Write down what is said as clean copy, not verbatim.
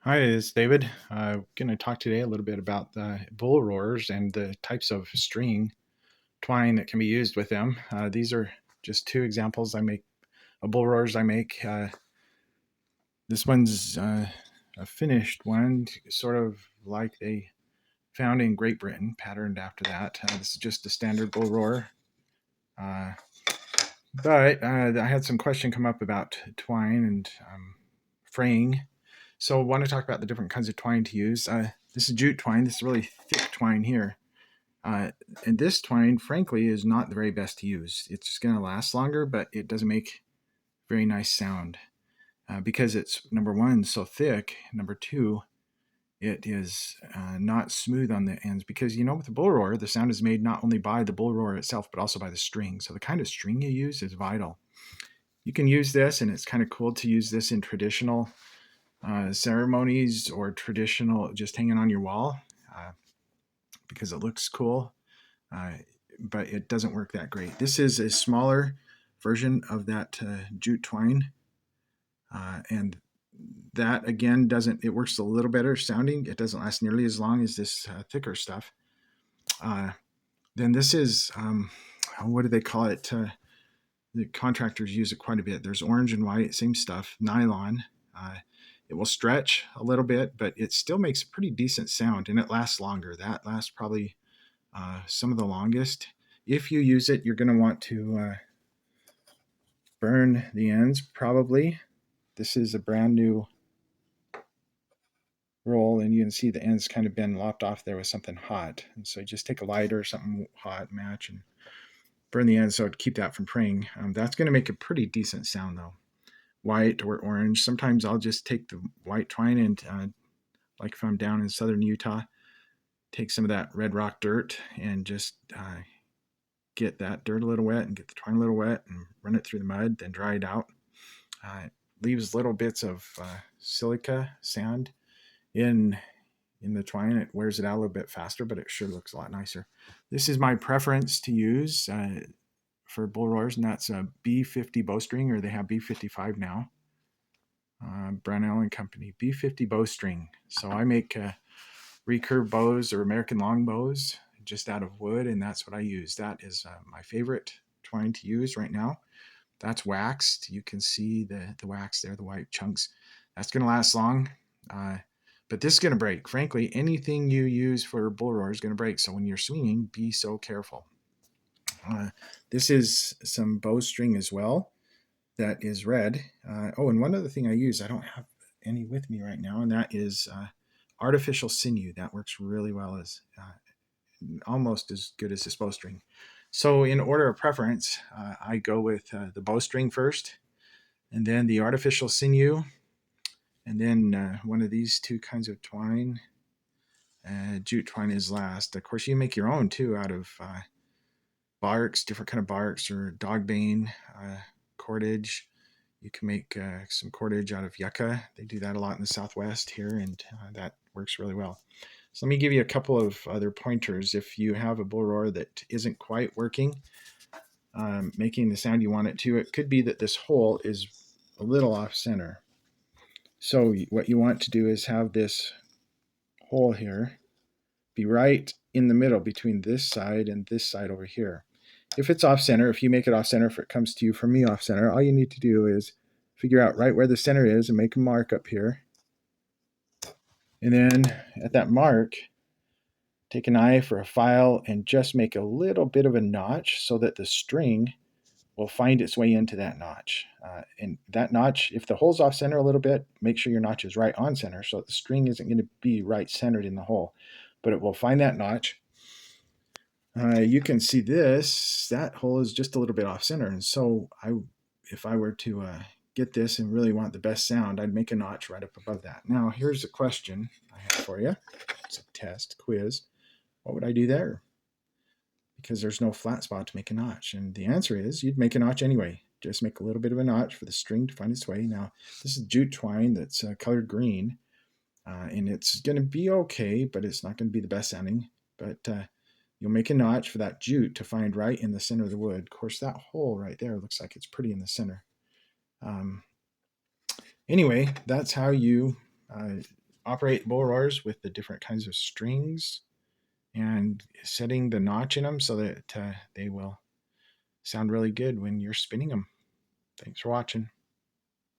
Hi, it's David. I'm going to talk today a little bit about the bullroarers and the types of string twine that can be used with them. These are just two examples I make of bullroarers I make. This one's a finished one, sort of like they found in Great Britain, patterned after that. This is just a standard bullroarer. Uh, but I had some question come up about twine and fraying. So I want to talk about the different kinds of twine to use. This is jute twine. This is really thick twine here. Uh, and this twine, frankly, is not the very best to use. It's going to last longer, but it doesn't make very nice sound because it's, number one, so thick. Number two, it is not smooth on the ends because, with the bull roarer, the sound is made not only by the bull roarer itself, but also by the string. So the kind of string you use is vital. You can use this, and it's kind of cool to use this in traditional ceremonies or traditional, just hanging on your wall because it looks cool, but it doesn't work that great. This is a smaller version of that jute twine, and that again it works a little better sounding. It doesn't last nearly as long as this thicker stuff. Then this is, what do they call it? The contractors use it quite a bit. There's orange and white, same stuff, nylon. It will stretch a little bit, but it still makes a pretty decent sound, and it lasts longer. That lasts probably some of the longest. If you use it, you're going to want to burn the ends, probably. This is a brand new roll, and you can see the ends kind of been lopped off there with something hot. And so you just take a lighter or something hot, match, and burn the ends so to keep that from fraying. That's going to make a pretty decent sound, though. White or orange. Sometimes I'll just take the white twine and, like if I'm down in southern Utah, take some of that red rock dirt and just get that dirt a little wet and get the twine a little wet and run it through the mud, then dry it out. It leaves little bits of silica sand in the twine. It wears it out a little bit faster, but it sure looks a lot nicer. This is my preference to use for bull roars, and that's a B50 bowstring, or they have B55 now. Brownell and Company, B50 bowstring. So I make recurve bows or American long bows just out of wood, and that's what I use. That is my favorite twine to use right now. That's waxed. You can see the wax there, the white chunks. That's going to last long, but this is going to break. Frankly, anything you use for bull roar is going to break. So when you're swinging, be so careful. This is some bowstring as well that is red. And one other thing I use, I don't have any with me right now, and that is artificial sinew. That works really well, as almost as good as this bowstring. So in order of preference, I go with the bowstring first, and then the artificial sinew, and then one of these two kinds of twine. Jute twine is last. Of course, you make your own too out of barks, different kind of barks, or dogbane, cordage. You can make some cordage out of yucca. They do that a lot in the Southwest here, and that works really well. So let me give you a couple of other pointers. If you have a bull roar that isn't quite working, making the sound you want it to, it could be that this hole is a little off center. So what you want to do is have this hole here be right in the middle between this side and this side over here. If it's off center, if you make it off center, if it comes to you from me off center, all you need to do is figure out right where the center is and make a mark up here. And then at that mark, take a knife or a file and just make a little bit of a notch so that the string will find its way into that notch. And that notch, if the hole's off center a little bit, make sure your notch is right on center so that the string isn't going to be right centered in the hole, but it will find that notch. You can see that hole is just a little bit off center. And so if I were to get this and really want the best sound, I'd make a notch right up above that. Now, here's a question I have for you. It's a test, quiz. What would I do there? Because there's no flat spot to make a notch. And the answer is you'd make a notch anyway. Just make a little bit of a notch for the string to find its way. Now, this is jute twine that's colored green. And it's going to be okay, but it's not going to be the best sounding. But you'll make a notch for that jute to find right in the center of the wood. Of course, that hole right there looks like it's pretty in the center. Anyway, that's how you operate bullroarers with the different kinds of strings and setting the notch in them so that they will sound really good when you're spinning them. Thanks for watching.